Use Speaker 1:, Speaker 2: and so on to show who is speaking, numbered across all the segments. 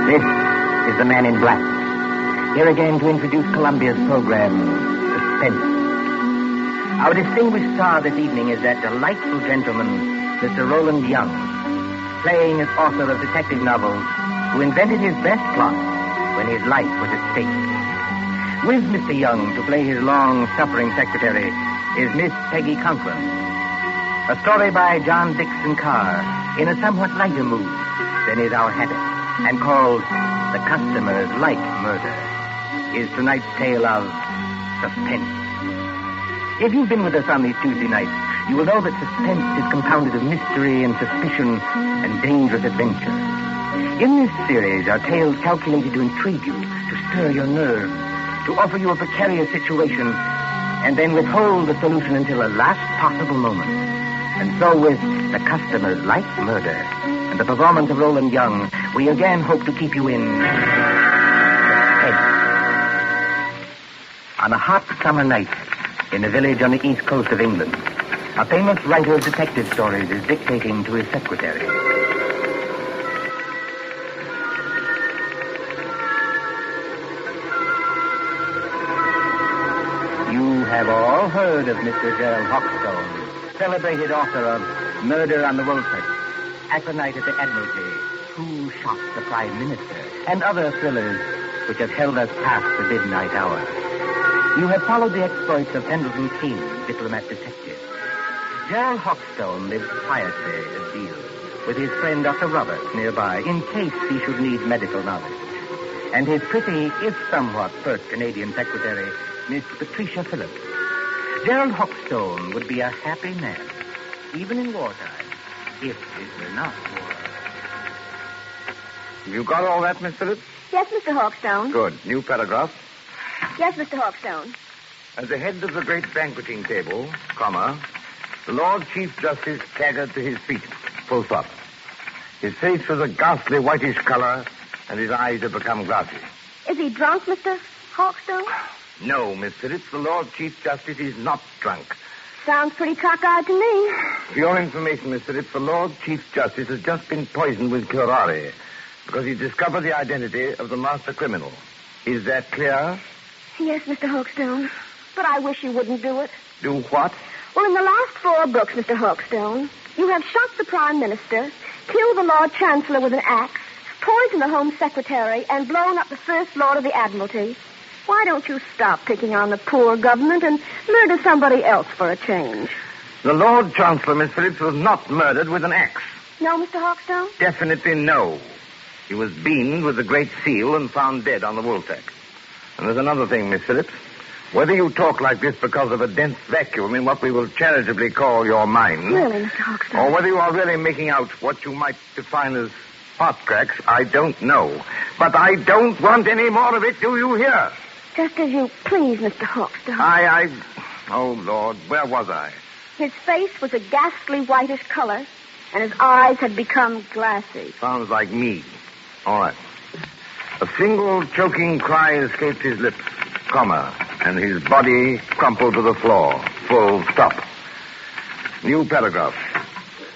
Speaker 1: This is the Man in Black. Here again to introduce Columbia's program, Suspense. Our distinguished star this evening is that delightful gentleman, Mr. Roland Young, playing as author of detective novels, who invented his best plot when his life was at stake. With Mr. Young to play his long-suffering secretary is Miss Peggy Conklin. A story by John Dixon Carr in a somewhat lighter mood than is our habit, and called The Customer's Like Murder, is tonight's tale of suspense. If you've been with us on these Tuesday nights, you will know that suspense is compounded of mystery and suspicion and dangerous adventure. In this series are tales calculated to intrigue you, to stir your nerves, to offer you a precarious situation, and then withhold the solution until the last possible moment. And so with The Customer's Like Murder and the performance of Roland Young, we again hope to keep you in suspense. On a hot summer night in a village on the east coast of England, a famous writer of detective stories is dictating to his secretary. You have all heard of Mr. Gerald Hawkstone, celebrated author of Murder on the Woolsack, Aconite at the Admiralty, Who Shot the Prime Minister, and other thrillers which have held us past the midnight hour. You have followed the exploits of Pendleton King, diplomat detective. Gerald Hawkstone lives quietly at Deal with his friend Dr. Roberts nearby in case he should need medical knowledge. And his pretty, if somewhat pert Canadian secretary, Miss Patricia Phillips. Gerald Hawkstone would be a happy man, even in wartime, if it were not war.
Speaker 2: You got all that, Miss Phillips?
Speaker 3: Yes, Mr. Hawkstone.
Speaker 2: Good. New paragraph.
Speaker 3: Yes, Mr. Hawkstone.
Speaker 2: At the head of the great banqueting table, comma, the Lord Chief Justice staggered to his feet, full stop. His face was a ghastly whitish color, and his eyes had become glassy.
Speaker 3: Is he drunk, Mr. Hawkstone?
Speaker 2: No, Miss Phillips, the Lord Chief Justice is not drunk.
Speaker 3: Sounds pretty cockeyed to me.
Speaker 2: For your information, Miss Phillips, the Lord Chief Justice has just been poisoned with curare because he discovered the identity of the master criminal. Is that clear?
Speaker 3: Yes, Mr. Hawkstone. But I wish you wouldn't do it.
Speaker 2: Do what?
Speaker 3: Well, in the last 4 books, Mr. Hawkstone, you have shot the Prime Minister, killed the Lord Chancellor with an axe, poisoned the Home Secretary, and blown up the First Lord of the Admiralty. Why don't you stop picking on the poor government and murder somebody else for a change?
Speaker 2: The Lord Chancellor, Miss Phillips, was not murdered with an axe.
Speaker 3: No, Mr. Hawkstone?
Speaker 2: Definitely no. He was beamed with the Great Seal and found dead on the Woolsack. And there's another thing, Miss Phillips. Whether you talk like this because of a dense vacuum in what we will charitably call your mind...
Speaker 3: Really, Mr. Hawkstone?
Speaker 2: Or whether you are really making out what you might define as hot cracks, I don't know. But I don't want any more of it, do you hear?
Speaker 3: Just as you please, Mr. Hawkstone.
Speaker 2: Oh, Lord, where was I?
Speaker 3: His face was a ghastly whitish color, and his eyes had become glassy.
Speaker 2: Sounds like me. All right. A single choking cry escaped his lips, comma, and his body crumpled to the floor, full stop. New paragraph.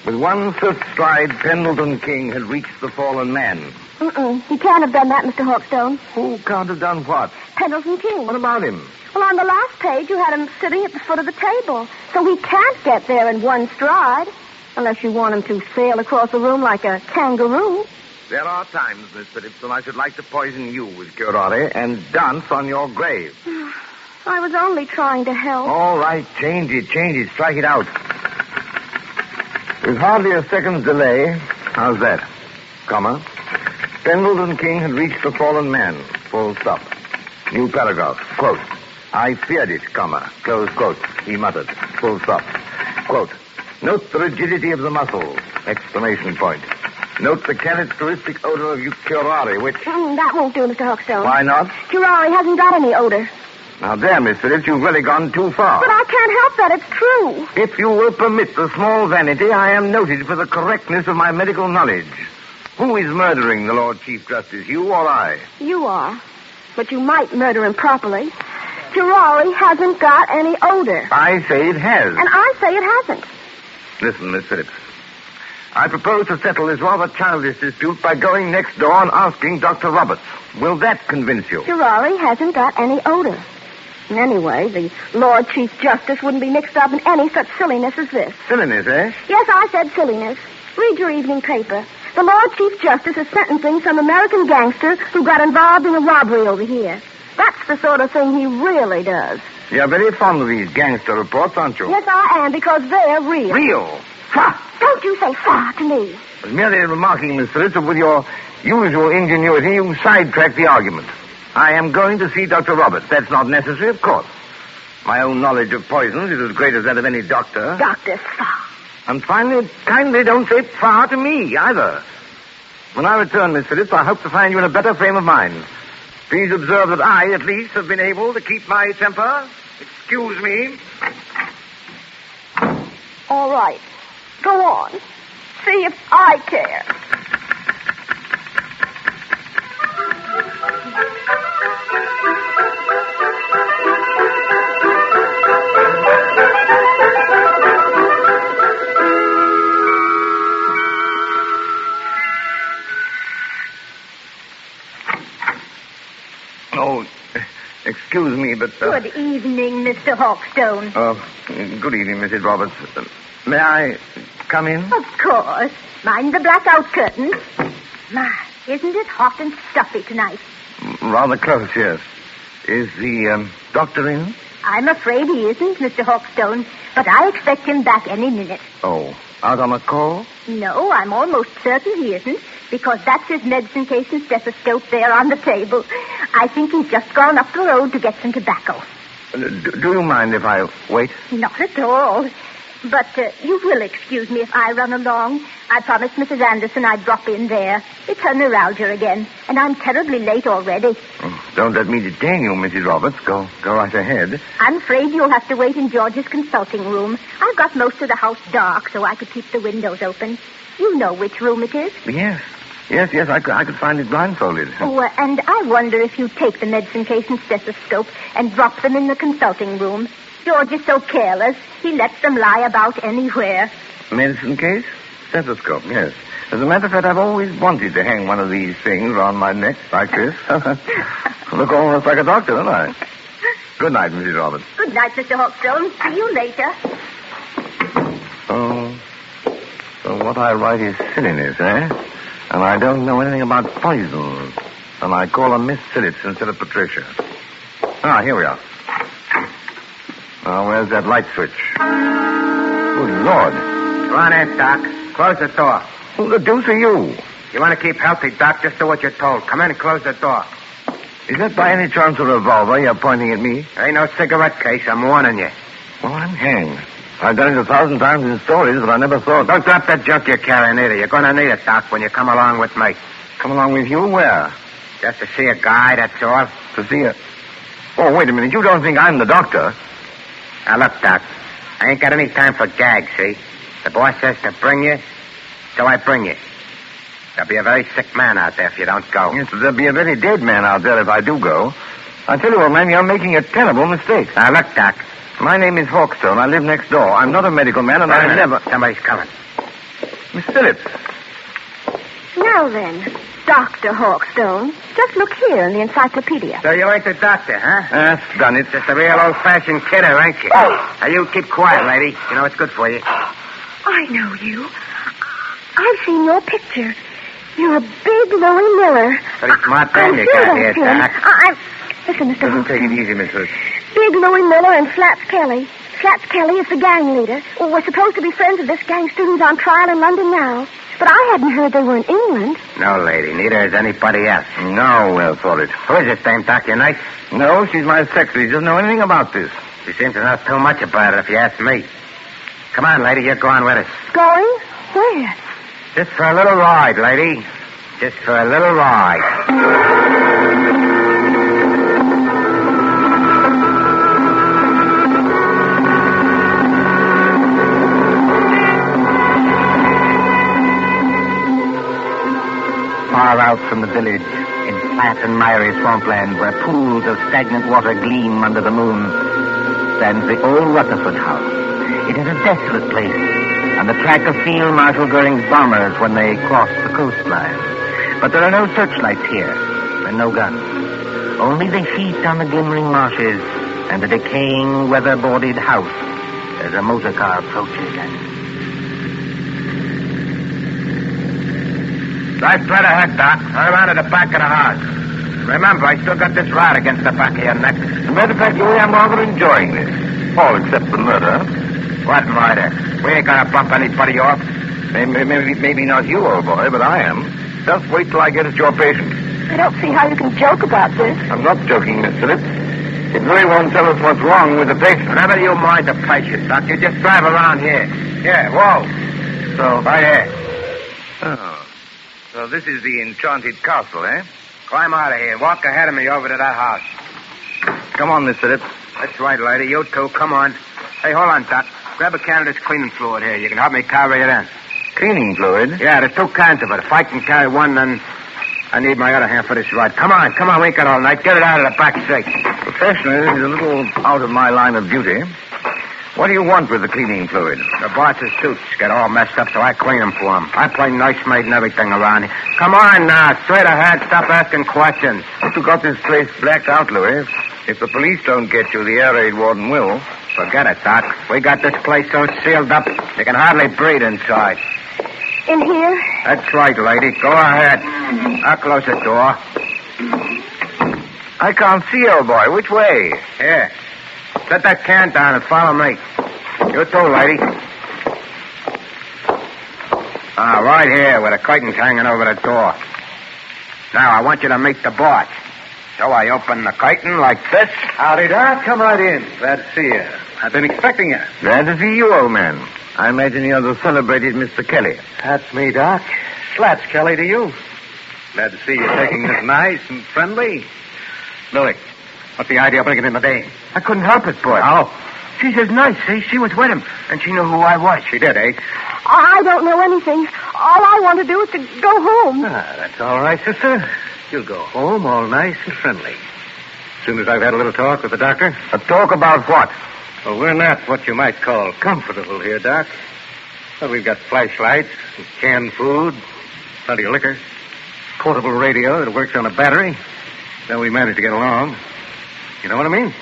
Speaker 2: With one swift stride, Pendleton King had reached the fallen man.
Speaker 3: He can't have done that, Mr. Hawkstone.
Speaker 2: Who can't have done what?
Speaker 3: Pendleton King.
Speaker 2: What about him?
Speaker 3: Well, on the last page, you had him sitting at the foot of the table. So he can't get there in one stride, unless you want him to sail across the room like a kangaroo.
Speaker 2: There are times, Miss Phillips, when I should like to poison you with curare and dance on your grave.
Speaker 3: I was only trying to help.
Speaker 2: All right, change it, strike it out. With hardly a second's delay, how's that? Comma. Pendleton King had reached the fallen man, full stop. New paragraph, quote. I feared it, comma, close quote, he muttered, full stop. Quote. Note the rigidity of the muscles, exclamation point. Note the characteristic odor of curare, which...
Speaker 3: that won't do, Mr. Hawkstone.
Speaker 2: Why not?
Speaker 3: Curare hasn't got any odor.
Speaker 2: Now, there, Miss Phillips, you've really gone too far.
Speaker 3: But I can't help that. It's true.
Speaker 2: If you will permit the small vanity, I am noted for the correctness of my medical knowledge. Who is murdering the Lord Chief Justice, you or I?
Speaker 3: You are. But you might murder him properly. Curare hasn't got any odor.
Speaker 2: I say it has.
Speaker 3: And I say it hasn't.
Speaker 2: Listen, Miss Phillips. I propose to settle this rather childish dispute by going next door and asking Dr. Roberts. Will that convince you?
Speaker 3: Sir Rory hasn't got any odor. And anyway, the Lord Chief Justice wouldn't be mixed up in any such silliness as this.
Speaker 2: Silliness, eh?
Speaker 3: Yes, I said silliness. Read your evening paper. The Lord Chief Justice is sentencing some American gangster who got involved in a robbery over here. That's the sort of thing he really does.
Speaker 2: You're very fond of these gangster reports, aren't you?
Speaker 3: Yes, I am, because they're real.
Speaker 2: Real? Fa!
Speaker 3: Don't you say fa to me.
Speaker 2: I was merely remarking, Miss Phillips, that with your usual ingenuity, you sidetracked the argument. I am going to see Dr. Roberts. That's not necessary, of course. My own knowledge of poisons is as great as that of any doctor.
Speaker 3: Dr. Fa.
Speaker 2: And finally, kindly don't say fa to me, either. When I return, Miss Phillips, I hope to find you in a better frame of mind. Please observe that I, at least, have been able to keep my temper. Excuse me.
Speaker 3: All right. Go on. See if I care.
Speaker 2: Oh, excuse me, but...
Speaker 4: Good evening, Mr. Hawkstone.
Speaker 2: Good evening, Mrs. Roberts. May I come in?
Speaker 4: Of course. Mind the blackout curtains. My, isn't it hot and stuffy tonight?
Speaker 2: Rather close, yes. Is the doctor in?
Speaker 4: I'm afraid he isn't, Mr. Hawkstone, but I expect him back any minute.
Speaker 2: Oh, out on a call?
Speaker 4: No, I'm almost certain he isn't, because that's his medicine case and stethoscope there on the table. I think he's just gone up the road to get some tobacco.
Speaker 2: Do you mind if I wait?
Speaker 4: Not at all. But you will excuse me if I run along. I promised Mrs. Anderson I'd drop in there. It's her neuralgia again, and I'm terribly late already.
Speaker 2: Oh, don't let me detain you, Mrs. Roberts. Go right ahead.
Speaker 4: I'm afraid you'll have to wait in George's consulting room. I've got most of the house dark, so I could keep the windows open. You know which room it is?
Speaker 2: Yes, I could find it blindfolded.
Speaker 4: Oh, and I wonder if you'd take the medicine case and stethoscope and drop them in the consulting room. George is so careless, he lets them lie about anywhere.
Speaker 2: Medicine case? Stethoscope, yes. As a matter of fact, I've always wanted to hang one of these things around my neck like this. Look almost like a doctor, don't I? Good night, Mrs. Roberts.
Speaker 4: Good night, Mr. Hawkstone. See you later.
Speaker 2: So what I write is silliness, eh? And I don't know anything about poisons. And I call her Miss Phillips instead of Patricia. Here we are. Now, where's that light switch? Good Lord.
Speaker 1: Go on in, Doc. Close the door.
Speaker 2: Who the deuce are you?
Speaker 1: You want to keep healthy, Doc? Just do what you're told. Come in and close the door.
Speaker 2: Is that by any chance a revolver you're pointing at me?
Speaker 1: There ain't no cigarette case. I'm warning you.
Speaker 2: Well, I'm hanged. I've done it 1,000 times in stories, but I never thought...
Speaker 1: Don't drop that junk you're carrying either. You're going to need it, Doc, when you come along with me.
Speaker 2: Come along with you? Where?
Speaker 1: Just to see a guy, that's all.
Speaker 2: To see a... Oh, wait a minute. You don't think I'm the doctor?
Speaker 1: Now, look, Doc. I ain't got any time for gags, see? The boss says to bring you, so I bring you. There'll be a very sick man out there if you don't go.
Speaker 2: Yes, there'll be a very dead man out there if I do go. I tell you, old man, you're making a terrible mistake.
Speaker 1: Now, look, Doc.
Speaker 2: My name is Hawkstone. I live next door. I'm not a medical man, and I never...
Speaker 1: Somebody's coming.
Speaker 2: Miss Phillips.
Speaker 3: Now then, Dr. Hawkstone, just look here in the encyclopedia.
Speaker 1: So you ain't the doctor, huh?
Speaker 2: That's done it.
Speaker 1: Just a real old-fashioned kidder, ain't you?
Speaker 3: Oh.
Speaker 1: Now, you keep quiet, lady. You know it's good for you.
Speaker 3: I know you. I've seen your picture. You're a big Louis Miller.
Speaker 1: Pretty smart man
Speaker 3: I'm
Speaker 1: you
Speaker 3: sure
Speaker 1: got
Speaker 3: that's
Speaker 1: here,
Speaker 3: him.
Speaker 1: Doc.
Speaker 3: Listen, Mr.
Speaker 2: Doesn't take it
Speaker 3: Hawkstone.
Speaker 2: easy, Miss Phillips.
Speaker 3: Big Louis Miller and Flats Kelly. Flats Kelly is the gang leader. Well, we're supposed to be friends of this gangster who's on trial in London now. But I hadn't heard they were in England.
Speaker 1: No, lady. Neither is anybody else.
Speaker 2: No, well thought it.
Speaker 1: Who is this dame, Doc? Your niece?
Speaker 2: No, she's my secretary. She doesn't know anything about this.
Speaker 1: She seems to know too much about it, if you ask me. Come on, lady. You're going with us.
Speaker 3: Going? Where?
Speaker 1: Just for a little ride, lady. Just for a little ride. Far out from the village, in flat and miry swampland where pools of stagnant water gleam under the moon, stands the old Rutherford house. It is a desolate place, on the track of Field Marshal Goering's bombers when they crossed the coastline. But there are no searchlights here, and no guns. Only the heat on the glimmering marshes and the decaying, weather-boarded house as a motor car approaches and...
Speaker 5: Drive straight ahead, Doc. Around to the back of the house. Remember, I still got this rod against the back of your neck.
Speaker 2: As a matter of fact, Louis, I'm rather enjoying this. All except the murder.
Speaker 5: What murder? We ain't gonna bump anybody off.
Speaker 2: Maybe not you, old boy, but I am. Just wait till I get at your patient.
Speaker 3: I don't see how you can joke about this.
Speaker 2: I'm not joking, Miss Phillips. It really won't tell us what's wrong with the patient.
Speaker 5: Never you mind the patient, Doc. You just drive around here. Yeah, whoa.
Speaker 2: So,
Speaker 5: Right here.
Speaker 2: oh. So this is the enchanted castle, eh?
Speaker 5: Climb out of here. Walk ahead of me over to that house.
Speaker 2: Come on, Miss Phillips.
Speaker 5: That's right, lady. You too. Come on. Hey, hold on, Doc. Grab a can of this cleaning fluid here. You can help me carry it in.
Speaker 2: Cleaning fluid?
Speaker 5: Yeah, there's 2 cans of it. If I can carry one, then I need my other hand for this ride. Come on. We ain't got all night. Get it out of the back seat.
Speaker 2: Professionally, this is a little out of my line of duty. What do you want with the cleaning fluid?
Speaker 5: The boss's suits get all messed up, so I clean them for him. I play nursemaid and everything around here. Come on now. Straight ahead. Stop asking questions.
Speaker 2: You got this place blacked out, Louis. If the police don't get you, the air raid warden will.
Speaker 5: Forget it, Doc. We got this place so sealed up, you can hardly breathe inside.
Speaker 3: In here?
Speaker 5: That's right, lady. Go ahead. I'll close the door.
Speaker 2: I can't see, old boy. Which way?
Speaker 5: Here. Set that can down and follow me. You too, lady. Right here, with the curtains hanging over the door. Now, I want you to meet the boss. So I open the curtain like this.
Speaker 6: Howdy, Doc. Come right in. Glad to see you. I've been expecting you.
Speaker 2: Glad to see you, old man. I imagine you're the celebrated Mr. Kelly.
Speaker 6: That's me, Doc. Slats Kelly to you. Glad to see you taking this nice and friendly. Louis, what's the idea of bringing in the dame?
Speaker 5: I couldn't help it, boy.
Speaker 6: Oh?
Speaker 5: She's as nice, see? She was with him, and she knew who I was.
Speaker 6: She did, eh?
Speaker 3: I don't know anything. All I want to do is to go home.
Speaker 6: That's all right, sister. You'll go home all nice and friendly. As soon as I've had a little talk with the doctor.
Speaker 2: A talk about what?
Speaker 6: Well, we're not what you might call comfortable here, Doc. Well, we've got flashlights, and canned food, plenty of liquor, portable radio that works on a battery. Then we manage to get along. You know what I mean?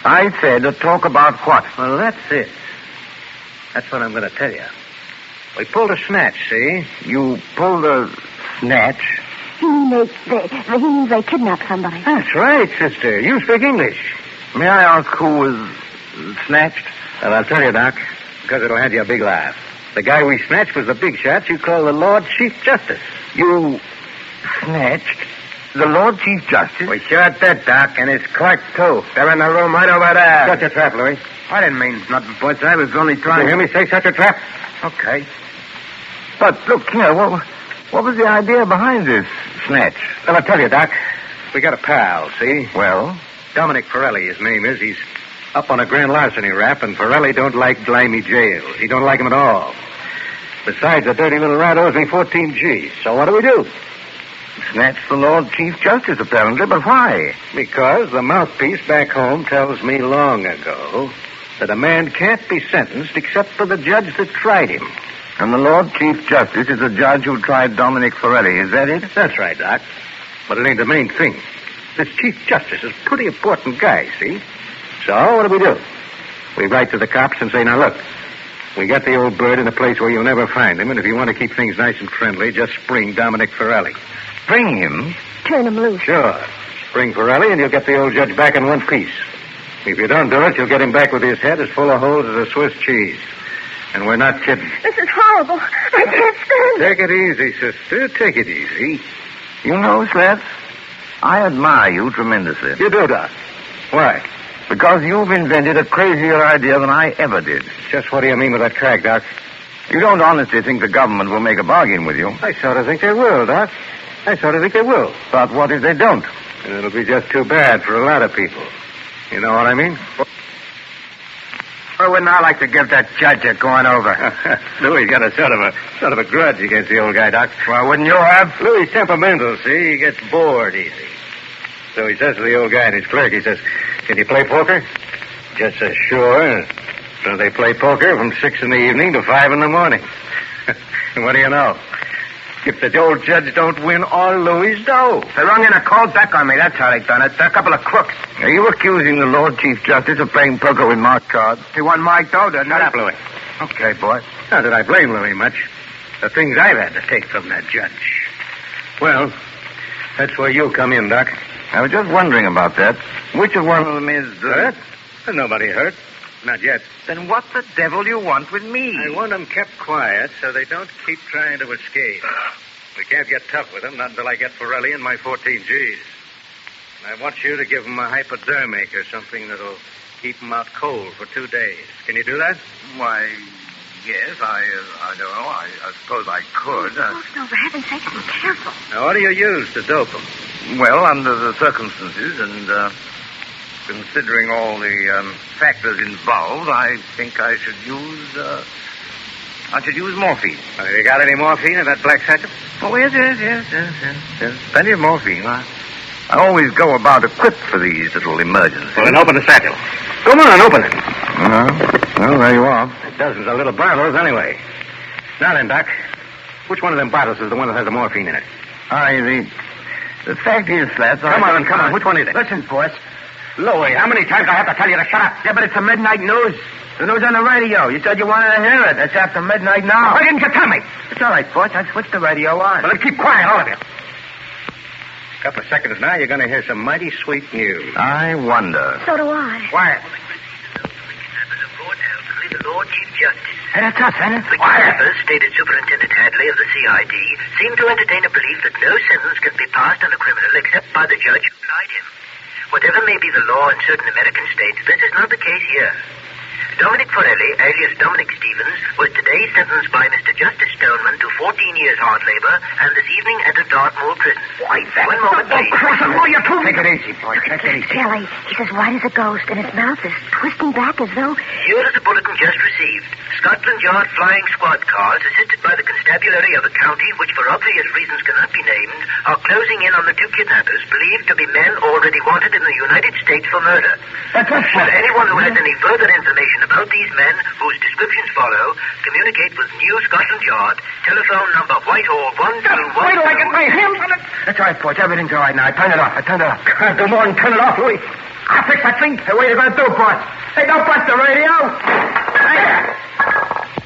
Speaker 2: I said a talk about what?
Speaker 6: Well, that's it. That's what I'm going to tell you. We pulled a snatch, see?
Speaker 2: You pulled a snatch?
Speaker 3: He means they kidnapped somebody.
Speaker 6: That's right, sister. You speak English.
Speaker 2: May I ask who was snatched?
Speaker 6: Well, I'll tell you, Doc, because it'll have you a big laugh. The guy we snatched was the big shot you call the Lord Chief Justice.
Speaker 2: You snatched the Lord Chief Justice?
Speaker 5: We sure did, Doc, and his clerk, too. They're in the room right over there.
Speaker 6: Such a trap, Louis.
Speaker 5: I didn't mean nothing, boys. I was only
Speaker 6: Did
Speaker 5: trying...
Speaker 6: you hear me say such a trap?
Speaker 5: Okay.
Speaker 2: But look here, what was the idea behind this snatch?
Speaker 6: Well, I'll tell you, Doc. We got a pal, see?
Speaker 2: Well?
Speaker 6: Dominic Forelli, his name is. He's up on a grand larceny rap, and Forelli don't like grimy jails. He don't like them at all. Besides, the dirty little rat owes me 14 G's. So what do?
Speaker 2: Snatch the Lord Chief Justice, apparently, but why?
Speaker 6: Because the mouthpiece back home tells me long ago that a man can't be sentenced except for the judge that tried him.
Speaker 2: And the Lord Chief Justice is the judge who tried Dominic Forelli, is that it?
Speaker 6: That's right, Doc. But it ain't the main thing. This Chief Justice is a pretty important guy, see? So what do? We write to the cops and say, now look, we got the old bird in a place where you'll never find him, and if you want to keep things nice and friendly, just spring Dominic Forelli.
Speaker 2: Spring him?
Speaker 3: Turn him loose.
Speaker 6: Sure. Spring Forelli, and you'll get the old judge back in one piece. If you don't do it, you'll get him back with his head as full of holes as a Swiss cheese. And we're not kidding.
Speaker 3: This is horrible. I can't stand it.
Speaker 6: Take it easy, sister. Take it easy.
Speaker 2: You know, Slats, I admire you tremendously.
Speaker 6: You do, Doc. Why?
Speaker 2: Because you've invented a crazier idea than I ever did.
Speaker 6: Just what do you mean with that crack, Doc?
Speaker 2: You don't honestly think the government will make a bargain with you.
Speaker 6: I sort of think they will, Doc. I sort of think they will.
Speaker 2: But what if they don't?
Speaker 6: And it'll be just too bad for a lot of people. You know what I mean?
Speaker 5: Well, wouldn't I like to give that judge a going over?
Speaker 6: Louis got a sort of a grudge against the old guy, Doc.
Speaker 5: Well, wouldn't you have?
Speaker 6: Louis is temperamental, see? He gets bored easy. So he says to the old guy and his clerk, he says, can you play poker? Just says, sure. So they play poker from 6 in the evening to 5 in the morning. What do you know? If the old judge don't win all Louis' dough.
Speaker 5: They rung in a cold deck on me. That's how they done it. They're a couple of crooks.
Speaker 2: Are you accusing the Lord Chief Justice of playing poker with marked cards?
Speaker 5: He won my dough, didn't
Speaker 6: Shut up, Louis.
Speaker 5: Okay, boy.
Speaker 6: Not that I blame Louis much. The things I've had to take from that judge. Well, that's where you come in, Doc.
Speaker 2: I was just wondering about that. Which of one of them is...
Speaker 6: Hurt? Nobody hurt. Not yet.
Speaker 2: Then what the devil you want with me?
Speaker 6: I want them kept quiet so they don't keep trying to escape. We can't get tough with them, not until I get Forelli and my 14 Gs. And I want you to give them a hypodermic or something that'll keep them out cold for 2 days. Can you do that?
Speaker 2: Why, yes, I don't know. I suppose I could.
Speaker 3: Oh, no, for heaven's sake, be careful.
Speaker 6: Now, what do you use to dope them?
Speaker 2: Well, under the circumstances and considering all the factors involved, I think I should use morphine.
Speaker 6: You got any morphine in that black satchel?
Speaker 2: Oh, yes. Plenty of morphine. I always go about equipped for these little emergencies.
Speaker 6: Well, then open the satchel. Come on, open it.
Speaker 2: Well, there you are.
Speaker 6: Dozens of little bottles, anyway. Now then, Doc, which one of them bottles is the one that has the morphine in it?
Speaker 2: The fact is, Flats...
Speaker 6: Come on. Which one is it?
Speaker 5: Listen, boss.
Speaker 6: Louis, how many times do I have to tell you to shut up?
Speaker 5: Yeah, but it's the midnight news. The news on the radio. You said you wanted to hear it. It's after midnight now.
Speaker 6: Why didn't you tell me?
Speaker 5: It's all right, boss. I switched the radio on.
Speaker 6: Well, then keep quiet, all of you. A couple of seconds now, you're going to hear some mighty sweet news.
Speaker 2: I wonder.
Speaker 3: So do I.
Speaker 6: Quiet.
Speaker 7: The Lord Chief Justice.
Speaker 5: Hey, that's us, Henry.
Speaker 7: The kidnappers, stated Superintendent Hadley of the CID, seem to entertain a belief that no sentence can be passed on a criminal except by the judge who tried him. Whatever may be the law in certain American states, this is not the case here. Dominic Forelli, alias Dominic Stevens, was today sentenced by Mr. Justice Stoneman to 14 years hard labor and this evening entered Dartmoor Prison.
Speaker 6: Why, that...
Speaker 7: One moment, please.
Speaker 5: Take it easy, boy. Take it easy.
Speaker 3: Kelly, he's as white as a ghost, and his mouth is twisting back as though...
Speaker 7: Here is the bulletin just received. Scotland Yard flying squad cars, assisted by the constabulary of the county, which for obvious reasons cannot be named, are closing in on the 2 kidnappers, believed to be men already wanted in the United States for murder. Should anyone who has any further information about these men, whose descriptions follow, communicate with New Scotland Yard, telephone number Whitehall 121...
Speaker 6: Wait till I get my hands on it.
Speaker 5: That's all right, boss. Everything's all right now. I turned it off.
Speaker 6: God, do more than turn it off, Louis. I'll fix that thing.
Speaker 5: Hey, what are you going to do, boss? Hey, don't bust the radio.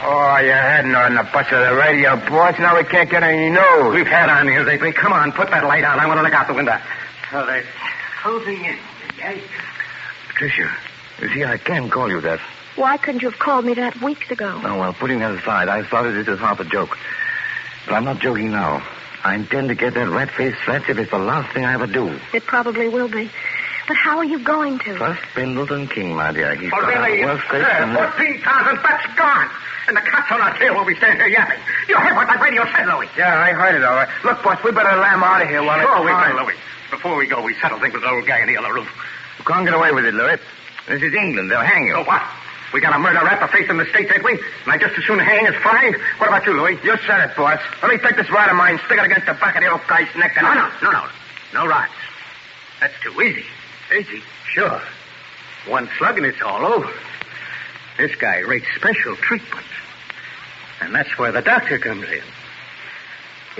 Speaker 5: Oh, you hadn't on the bust of the radio, boss. Now we can't get any news.
Speaker 6: We've had on here lately. Come on, put that light on. I want to look out the window. So they're closing in.
Speaker 2: Patricia, you see, I can call you that.
Speaker 3: Why couldn't you have called me that weeks ago?
Speaker 2: Oh, well, putting that aside, I thought of it as half a joke. But I'm not joking now. I intend to get that rat-faced Flats if it's the last thing I ever do.
Speaker 3: It probably will be. But how are you going to?
Speaker 2: First, Pendleton King, my dear. He's
Speaker 6: Well,
Speaker 2: got
Speaker 6: really,
Speaker 2: our worst case
Speaker 6: sir,
Speaker 2: and...
Speaker 6: 14,000 bucks gone. And the cat's on our tail while we stand here yapping. You heard what that radio said, Louis.
Speaker 5: Yeah, I heard it all right. Look, boss, we better lamb out of here while it's
Speaker 6: Sure, we
Speaker 5: time.
Speaker 6: will, Louis. Before we go, we settle things with the old guy in the other room.
Speaker 2: You can't get away with it, Louis. This is England. They'll hang you.
Speaker 6: So what? We got a murder rap to face in the States, ain't we? And I just as soon hang as fine. What about you, Louis?
Speaker 5: You said it, boss. Let me take this rod of mine, stick it against the back of the old guy's neck, and...
Speaker 6: No. No rods. That's too easy. Easy? Sure. One slug and it's all over. This guy rates special treatment. And that's where the doctor comes in.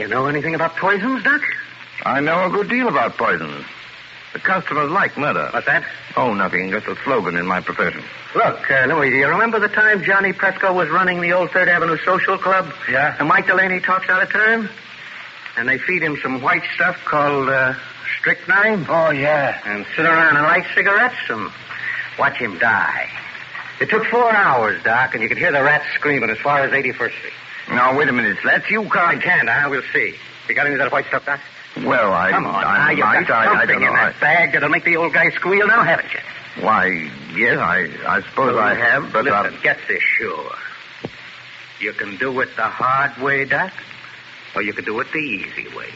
Speaker 6: You know anything about poisons, Doc?
Speaker 2: I know a good deal about poisons. The customers like murder.
Speaker 6: What's that?
Speaker 2: Oh, nothing. Just a slogan in my profession.
Speaker 6: Look, Louis, do you remember the time Johnny Presco was running the old 3rd Avenue Social Club?
Speaker 5: Yeah.
Speaker 6: And Mike Delaney talks out of turn? And they feed him some white stuff called strychnine?
Speaker 5: Oh, yeah.
Speaker 6: And sit around and light cigarettes and watch him die. It took 4 hours, Doc, and you could hear the rats screaming as far as 81st Street.
Speaker 2: Now, wait a minute, Slats. You
Speaker 6: I
Speaker 2: can't...
Speaker 6: can't, huh? We'll see. You got any of that white stuff, Doc?
Speaker 2: Well,
Speaker 6: Come on,
Speaker 2: I
Speaker 6: you've got
Speaker 2: I
Speaker 6: something
Speaker 2: don't know.
Speaker 6: in that bag that'll make the old guy squeal now, haven't you?
Speaker 2: Why, yes, I suppose I have, but...
Speaker 6: Listen, get this sure. You can do it the hard way, Doc, or you can do it the easy way.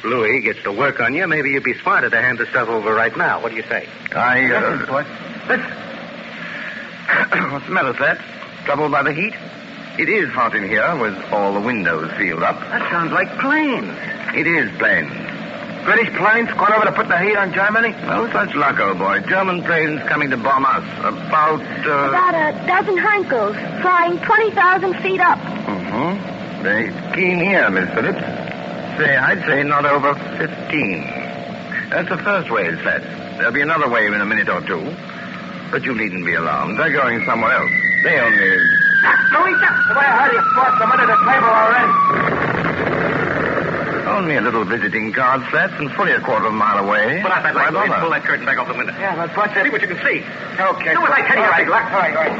Speaker 6: Louis gets to work on you. Maybe you'd be smarter to hand the stuff over right now. What do you say?
Speaker 5: Listen, boss.
Speaker 2: What's the matter, Slats? Troubled by the heat? It is hot in here with all the windows sealed up.
Speaker 6: That sounds like planes.
Speaker 2: It is plain.
Speaker 5: British planes going over to put the heat on Germany?
Speaker 2: No such luck, old boy. German planes coming to bomb us. About
Speaker 3: a dozen Henkels, flying 20,000 feet up.
Speaker 2: Mm-hmm. Very keen ear, Miss Phillips. I'd say not over 15. That's the first wave set. There'll be another wave in a minute or two. But you needn't be alarmed. They're going somewhere else. They only...
Speaker 5: Louis, that's the way I heard you fought them under the table already.
Speaker 2: Only a little visiting card set and fully a quarter of a mile away.
Speaker 6: Pull out that light,
Speaker 2: Why
Speaker 6: Louis.
Speaker 2: bother?
Speaker 6: Pull that curtain back off the window.
Speaker 5: Yeah, but what's it?
Speaker 6: See what you can see.
Speaker 5: Okay.
Speaker 6: Do what I tell you,
Speaker 5: All
Speaker 6: right?
Speaker 5: All right.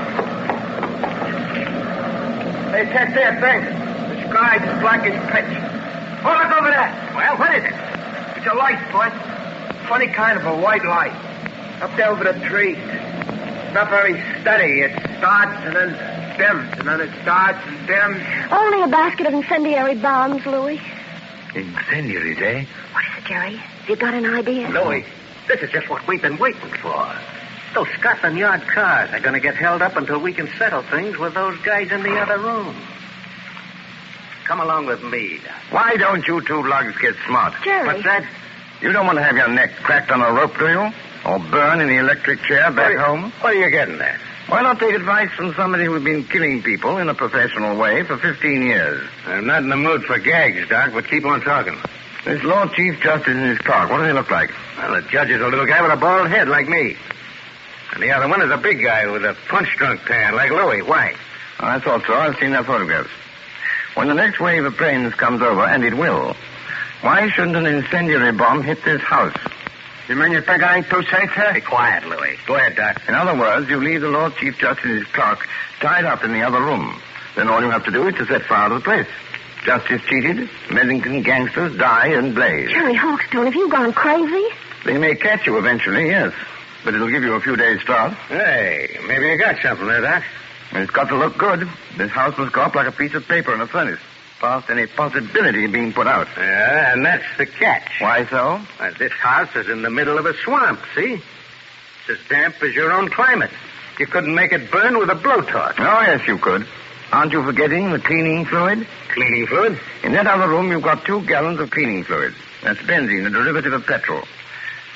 Speaker 5: Hey, check there, thanks. The sky's as black as pitch. Oh, look over there.
Speaker 6: Well, what is it?
Speaker 5: It's a light, boy. Funny kind of a white light. Up there over the trees. It's not very steady. It starts and then dims, and then it starts and dims.
Speaker 3: Only a basket of incendiary bombs, Louis.
Speaker 2: Incendiaries, eh?
Speaker 3: What is it, Jerry? Have you got an idea?
Speaker 6: Louis, this is just what we've been waiting for. Those Scotland Yard cars are going to get held up until we can settle things with those guys in the other room. Come along with me, Doc.
Speaker 2: Why don't you two lugs get smart?
Speaker 3: Jerry.
Speaker 2: What's that? You don't want to have your neck cracked on a rope, do you? Or burn in the electric chair back home?
Speaker 6: What are you getting at?
Speaker 2: Why not take advice from somebody who's been killing people in a professional way for 15 years?
Speaker 6: I'm not in the mood for gags, Doc, but keep on talking.
Speaker 2: This Lord Chief Justice and his clerk, what do they look like?
Speaker 6: Well, the judge is a little guy with a bald head like me. And the other one is a big guy with a punch-drunk tan like Louis. Why?
Speaker 2: Oh, I thought so. I've seen their photographs. When the next wave of planes comes over, and it will, why shouldn't an incendiary bomb hit this house?
Speaker 5: You mean you think I ain't too safe here?
Speaker 6: Be quiet, Louis. Go ahead, Doc.
Speaker 2: In other words, you leave the Lord Chief Justice and his clerk tied up in the other room. Then all you have to do is to set fire to the place. Justice cheated, Mexican gangsters die and blaze.
Speaker 3: Jerry Hawkstone, have you gone crazy?
Speaker 2: They may catch you eventually, yes. But it'll give you a few days' start.
Speaker 6: Hey, maybe you got something there, Doc.
Speaker 2: And it's got to look good. This house must go up like a piece of paper in a furnace, past any possibility of being put out.
Speaker 6: Yeah, and that's the catch.
Speaker 2: Why so?
Speaker 6: This house is in the middle of a swamp, see? It's as damp as your own climate. You couldn't make it burn with a blowtorch.
Speaker 2: Oh, yes, you could. Aren't you forgetting the cleaning fluid?
Speaker 6: Cleaning fluid?
Speaker 2: In that other room, you've got 2 gallons of cleaning fluid. That's benzene, a derivative of petrol.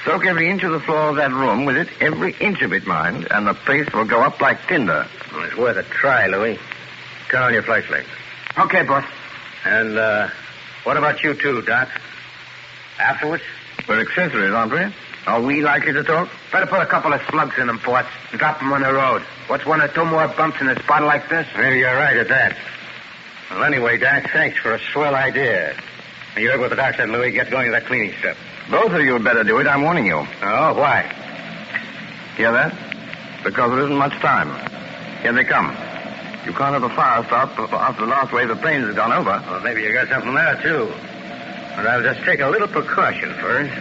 Speaker 2: Soak every inch of the floor of that room with it, every inch of it, mind, and the place will go up like tinder.
Speaker 6: Well, it's worth a try, Louis. Turn on your flashlight.
Speaker 5: Okay, boss.
Speaker 6: And, what about you two, Doc? Afterwards?
Speaker 2: We're accessories, aren't we? Are we likely to talk?
Speaker 5: Better put a couple of slugs in them, boss, and drop them on the road. What's 1 or 2 more bumps in a spot like this?
Speaker 6: Maybe you're right at that. Well, anyway, Doc, thanks for a swell idea. You heard what the doc said, Louis. Get going to that cleaning stuff.
Speaker 2: Both of you had better do it. I'm warning you.
Speaker 6: Oh, why?
Speaker 2: Hear that? Because there isn't much time. Here they come. You can't have a fire start after the last wave of planes has gone over.
Speaker 6: Well, maybe you got something there, too. But I'll just take a little precaution first.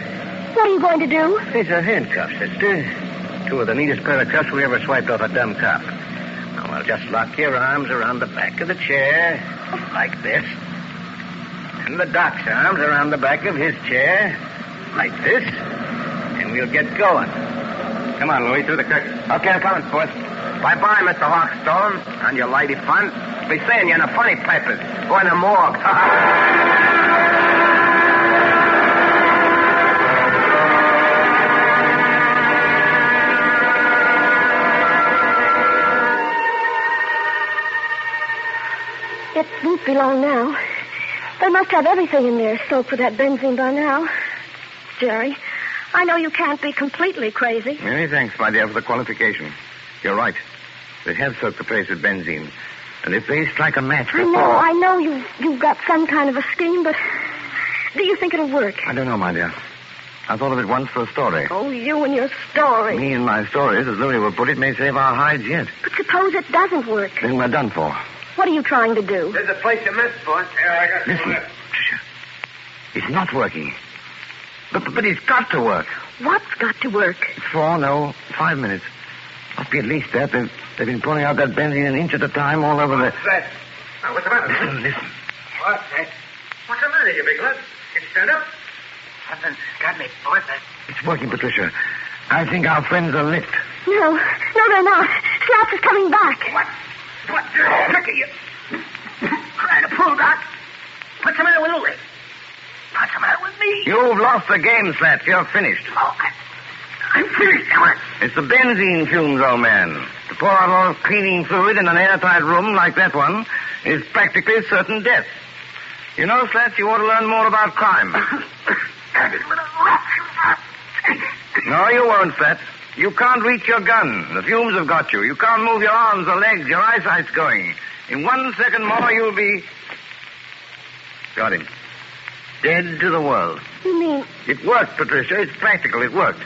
Speaker 3: What are you going to do?
Speaker 6: These are handcuffs, sister. 2 of the neatest pair of cuffs we ever swiped off a dumb cop. Now, I'll just lock your arms around the back of the chair, like this. And the doc's arms around the back of his chair, like this. And we'll get going. Come on, Louis, through the curtain.
Speaker 5: Okay, I'm coming, boss. Bye-bye, Mr. Hawkstone, and your lady fun. Be seeing you in the funny papers. Go in the morgue.
Speaker 3: It won't be long now. They must have everything in there soaked with that benzene by now. Jerry, I know you can't be completely crazy.
Speaker 2: Many thanks, my dear, for the qualification. You're right. They have soaked the place with benzene. And if they strike a match before...
Speaker 3: I know you've got some kind of a scheme, but do you think it'll work?
Speaker 2: I don't know, my dear. I thought of it once for a story.
Speaker 3: Oh, you and your story.
Speaker 2: Me and my stories, as Louis would put it, may save our hides yet.
Speaker 3: But suppose it doesn't work.
Speaker 2: Then we're done for.
Speaker 3: What are you trying to do?
Speaker 5: There's a place you missed, boss.
Speaker 6: Yeah, I got
Speaker 2: Listen, Patricia. It's not working. But it's got to work.
Speaker 3: What's got to work?
Speaker 2: 5 minutes. Must be at least that. They've been pouring out that benzene an inch at a time all over the...
Speaker 6: What's that? Now, what's the matter?
Speaker 2: Listen.
Speaker 6: What's that? What's the matter, you big lad? Can you stand up?
Speaker 5: Something's got me, boss.
Speaker 2: It's working, Patricia. I think our friends are licked.
Speaker 3: No, they're not. Slaps is coming back.
Speaker 6: What the heck are you trying to pull, Doc? What's the matter with Louis? What's the matter with me?
Speaker 5: me?
Speaker 2: You've lost the game, Slats. You're finished.
Speaker 5: Oh, I'm finished, am I?
Speaker 2: It's the benzene fumes, old man. To pour out all cleaning fluid in an airtight room like that one is practically certain death. You know, Slats, you ought to learn more about crime. No, you won't, Slats. You can't reach your gun. The fumes have got you. You can't move your arms or legs. Your eyesight's going. In 1 second more, you'll be... Got him. Dead to the world.
Speaker 3: You mean,
Speaker 2: It worked, Patricia. It's practical. It worked.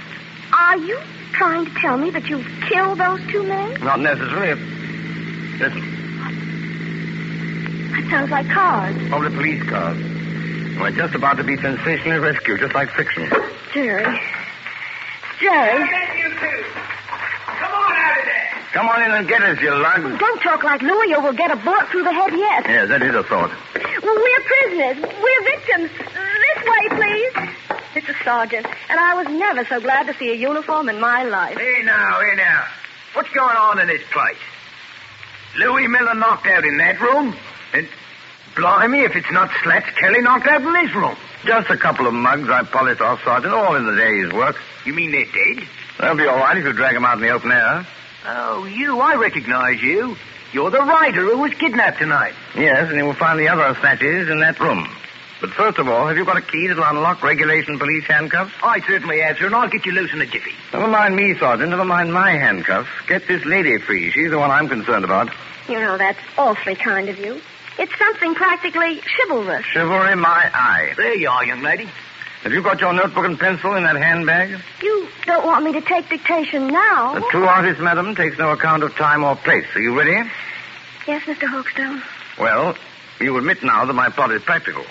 Speaker 3: are you trying to tell me that you've killed those 2 men?
Speaker 2: Not necessarily. Listen,
Speaker 3: That sounds like cars.
Speaker 2: probably police cars. We're just about to be sensationally rescued, just like fiction.
Speaker 3: Jerry. Jerry.
Speaker 5: Get you two. Come on out of there.
Speaker 2: Come on in and get us, you lug.
Speaker 3: Don't talk like Louis or we'll get a bullet through the head yet.
Speaker 2: Yes, that is a thought.
Speaker 3: Well, we're prisoners. We're victims. This way, please. Mr. Sergeant, and I was never so glad to see a uniform in my life.
Speaker 5: Here now. What's going on in this place? Louis Miller knocked out in that room? And blimey, if it's not Slats Kelly knocked out in this room.
Speaker 2: Just a couple of mugs I polished off, Sergeant, all in the day's work.
Speaker 5: You mean they're dead?
Speaker 2: They'll be all right if you drag them out in the open air.
Speaker 5: Oh, I recognize you. You're the rider who was kidnapped tonight.
Speaker 2: Yes, and you will find the other snatches in that room. But first of all, have you got a key that'll unlock regulation police handcuffs?
Speaker 5: I certainly have, sir, and I'll get you loose in a jiffy.
Speaker 2: Never mind me, Sergeant. Never mind my handcuffs. Get this lady free. She's the one I'm concerned about.
Speaker 3: You know, that's awfully kind of you. It's something practically chivalrous.
Speaker 2: Chivalry my eye.
Speaker 5: There you are, young lady.
Speaker 2: Have you got your notebook and pencil in that handbag?
Speaker 3: You don't want me to take dictation now?
Speaker 2: The true artist, madam, takes no account of time or place. Are you ready?
Speaker 3: Yes, Mr. Hawkstone.
Speaker 2: Well, you admit now that my plot is practical.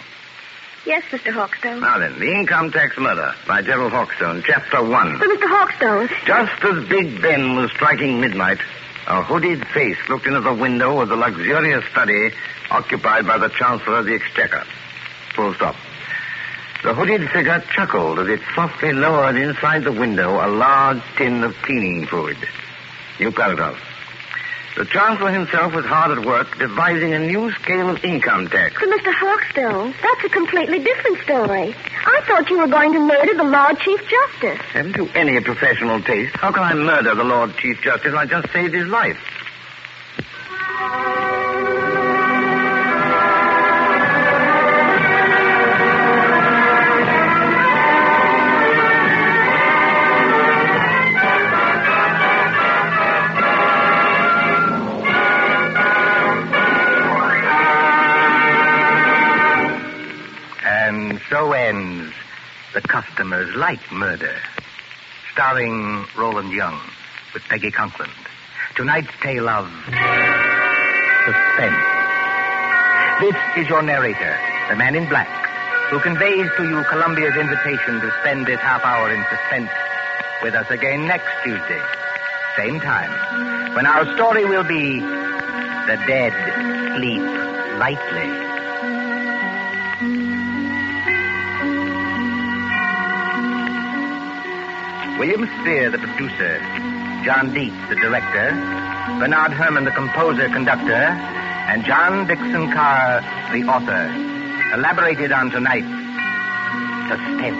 Speaker 3: Yes, Mr. Hawkstone.
Speaker 2: Now then, The Income Tax Murder by Gerald Hawkstone, Chapter 1.
Speaker 3: But, Mr. Hawkstone,
Speaker 2: Just as Big Ben was striking midnight, a hooded face looked into the window of the luxurious study occupied by the Chancellor of the Exchequer. Full stop. The hooded figure chuckled as it softly lowered inside the window a large tin of cleaning fluid. New paragraph. The Chancellor himself was hard at work devising a new scale of income tax.
Speaker 3: but Mr. Hawkstone, that's a completely different story. I thought you were going to murder the Lord Chief Justice.
Speaker 2: Haven't you any professional taste? How can I murder the Lord Chief Justice? I just saved his life.
Speaker 1: And so ends The Customer's Light Murder, starring Roland Young with Peggy Conklin. Tonight's tale of suspense. This is your narrator, the man in black, who conveys to you Columbia's invitation to spend this half hour in suspense with us again next Tuesday, same time, when our story will be The Dead Sleep Lightly. William Spear, the producer, John Dietz, the director, Bernard Herrmann, the composer-conductor, and John Dixon Carr, the author, elaborated on tonight's Suspense.